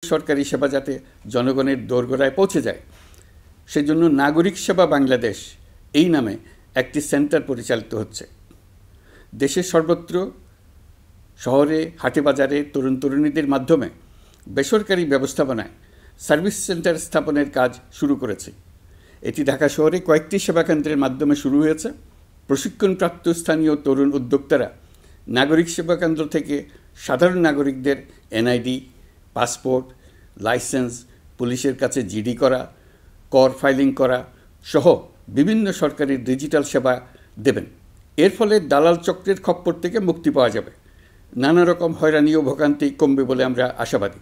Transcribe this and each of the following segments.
সরকারি সেবা যাতে জনগণের দোরগোড়ায় পৌঁছে যায় সেজন্য নাগরিক সেবা বাংলাদেশ এই নামে একটি সেন্টার পরিচালিত হচ্ছে। দেশের সর্বত্র শহরে হাটে বাজারে তরুণ তরুণীদের মাধ্যমে বেসরকারি ব্যবস্থাপনায় সার্ভিস সেন্টার স্থাপনের কাজ শুরু করেছে। এটি ঢাকা শহরে কয়েকটি সেবাকেন্দ্রের মাধ্যমে শুরু হয়েছে। প্রশিক্ষণপ্রাপ্ত স্থানীয় তরুণ উদ্যোক্তারা নাগরিক সেবাকেন্দ্র থেকে সাধারণ নাগরিকদের এনআইডি, পাসপোর্ট, লাইসেন্স, পুলিশের কাছে জিডি করা, কর ফাইলিং করা সহ বিভিন্ন সরকারি ডিজিটাল সেবা দেবেন। এর ফলে দালাল চক্রের খপ্পর থেকে মুক্তি পাওয়া যাবে, নানা রকম হয়রানি ও ভোগান্তি কমবে বলে আমরা আশাবাদী।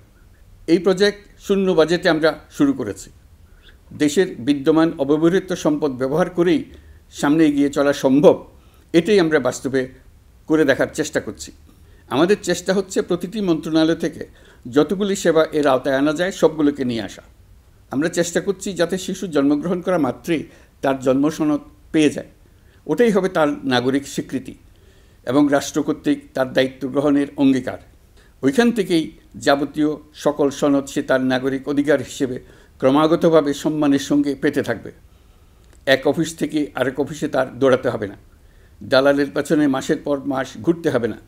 এই প্রজেক্ট শূন্য বাজেটে আমরা শুরু করেছি। দেশের বিদ্যমান অব্যবহৃত সম্পদ ব্যবহার করেই সামনে এগিয়ে চলা সম্ভব, এটাই আমরা বাস্তবে করে দেখার চেষ্টা করছি। আমাদের চেষ্টা হচ্ছে প্রতিটি মন্ত্রণালয় থেকে যতগুলি সেবা এর আওতায় আনা যায় সবগুলোকে নিয়ে আসা। আমরা চেষ্টা করছি যাতে শিশু জন্মগ্রহণ করা মাত্রই তার জন্মসনদ পেয়ে যায়, ওটাই হবে তার নাগরিক স্বীকৃতি এবং রাষ্ট্র কর্তৃক তার দায়িত্ব গ্রহণের অঙ্গীকার। ওইখান থেকেই যাবতীয় সকল সনদ সে তার নাগরিক অধিকার হিসেবে ক্রমাগতভাবে সম্মানের সঙ্গে পেতে থাকবে। এক অফিস থেকে আরেক অফিসে তার দৌড়াতে হবে না, দালালের পেছনে মাসের পর মাস ঘুরতে হবে না।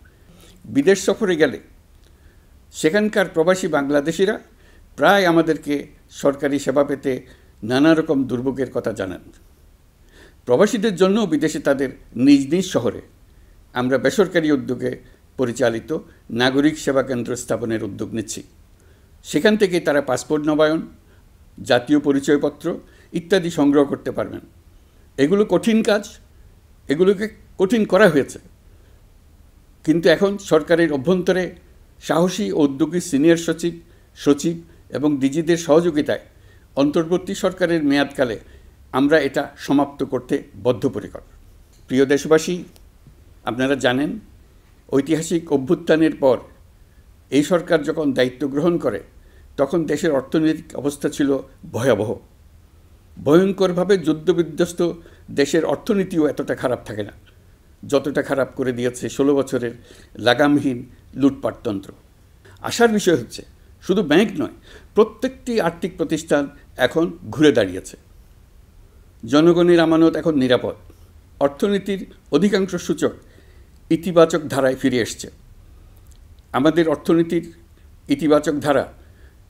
বিদেশ সফরে গেলে সেখানকার প্রবাসী বাংলাদেশিরা প্রায় আমাদেরকে সরকারি সেবা পেতে নানা রকম দুর্ভোগের কথা জানান। প্রবাসীদের জন্য বিদেশে তাদের নিজ নিজ শহরে আমরা বেসরকারি উদ্যোগে পরিচালিত নাগরিক সেবা কেন্দ্র স্থাপনের উদ্যোগ নিচ্ছি। সেখান থেকে তারা পাসপোর্ট নবায়ন, জাতীয় পরিচয়পত্র ইত্যাদি সংগ্রহ করতে পারবেন। এগুলো কঠিন কাজ, এগুলোকে কঠিন করা হয়েছে, কিন্তু এখন সরকারের অভ্যন্তরে সাহসী ও উদ্যোগী সিনিয়র সচিব এবং ডিজিদের সহযোগিতায় অন্তর্বর্তী সরকারের মেয়াদকালে আমরা এটা সমাপ্ত করতে বদ্ধপরিকর। প্রিয় দেশবাসী, আপনারা জানেন ঐতিহাসিক অভ্যুত্থানের পর এই সরকার যখন দায়িত্ব গ্রহণ করে তখন দেশের অর্থনৈতিক অবস্থা ছিল ভয়াবহ। ভয়ঙ্করভাবে যুদ্ধবিধ্বস্ত দেশের অর্থনীতিও এতটা খারাপ থাকে না যতটা খারাপ করে দিয়েছে 16 বছরের লাগামহীন লুটপাটতন্ত্র। আশার বিষয় হচ্ছে শুধু ব্যাংক নয়, প্রত্যেকটি আর্থিক প্রতিষ্ঠান এখন ঘুরে দাঁড়িয়েছে। জনগণের আমানত এখন নিরাপদ। অর্থনীতির অধিকাংশ সূচক ইতিবাচক ধারায় ফিরে এসছে। আমাদের অর্থনীতির ইতিবাচক ধারা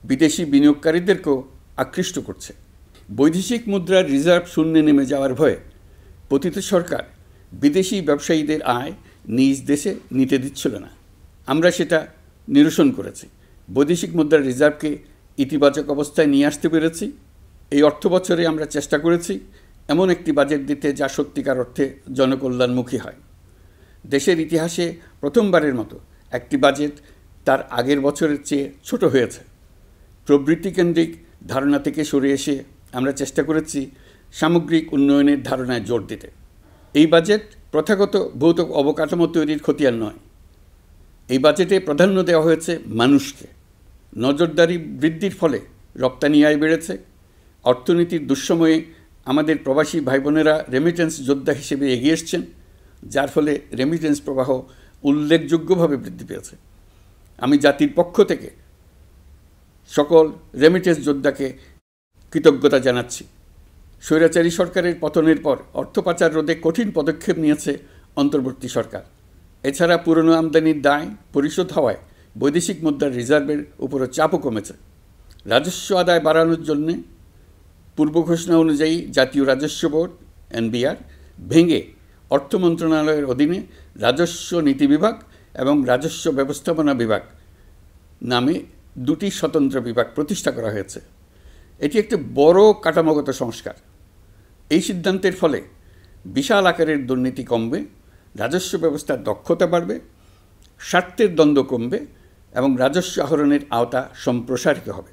বিদেশি বিনিয়োগকারীদেরকেও আকৃষ্ট করছে। বৈদেশিক মুদ্রার রিজার্ভ শূন্যে নেমে যাওয়ার ভয়ে পতিত সরকার বিদেশি ব্যবসায়ীদের আয় নিজ দেশে নিতে দিচ্ছিল না। আমরা সেটা নিরসন করেছি। বৈদেশিক মুদ্রার রিজার্ভকে ইতিবাচক অবস্থায় নিয়ে আসতে পেরেছি। এই অর্থ বছরে আমরা চেষ্টা করেছি এমন একটি বাজেট দিতে যা সত্যিকার অর্থে জনকল্যাণমুখী হয়। দেশের ইতিহাসে প্রথমবারের মতো একটি বাজেট তার আগের বছরের চেয়ে ছোট হয়েছে। প্রবৃত্তিকেন্দ্রিক ধারণা থেকে সরে এসে আমরা চেষ্টা করেছি সামগ্রিক উন্নয়নের ধারণায় জোর দিতে। এই বাজেট প্রথাগত ভৌত অবকাঠামো তৈরির খতিয়ান নয়। এই বাজেটে প্রাধান্য দেওয়া হয়েছে মানুষকে। নজরদারি বৃদ্ধির ফলে রপ্তানি আয় বেড়েছে। অর্থনীতির দুঃসময়ে আমাদের প্রবাসী ভাই বোনেরা রেমিটেন্স যোদ্ধা হিসেবে এগিয়ে এসছেন, যার ফলে রেমিটেন্স প্রবাহ উল্লেখযোগ্যভাবে বৃদ্ধি পেয়েছে। আমি জাতির পক্ষ থেকে সকল রেমিটেন্স যোদ্ধাকে কৃতজ্ঞতা জানাচ্ছি। স্বৈরাচারী সরকারের পতনের পর অর্থ পাচার রোধে কঠিন পদক্ষেপ নিয়েছে অন্তর্বর্তী সরকার। এছাড়া পুরনো আমদানির দায় পরিশোধ হওয়ায় বৈদেশিক মুদ্রার রিজার্ভের উপরও চাপও কমেছে। রাজস্ব আদায় বাড়ানোর জন্যে পূর্ব ঘোষণা অনুযায়ী জাতীয় রাজস্ব বোর্ড NBR ভেঙে অর্থ মন্ত্রণালয়ের অধীনে রাজস্ব নীতি বিভাগ এবং রাজস্ব ব্যবস্থাপনা বিভাগ নামে দুটি স্বতন্ত্র বিভাগ প্রতিষ্ঠা করা হয়েছে। এটি একটি বড় কাঠামোগত সংস্কার। এই সিদ্ধান্তের ফলে বিশাল আকারের দুর্নীতি কমবে, রাজস্ব ব্যবস্থার দক্ষতা বাড়বে, স্বার্থের দ্বন্দ্ব কমবে এবং রাজস্ব আহরণের আওতা সম্প্রসারিত হবে।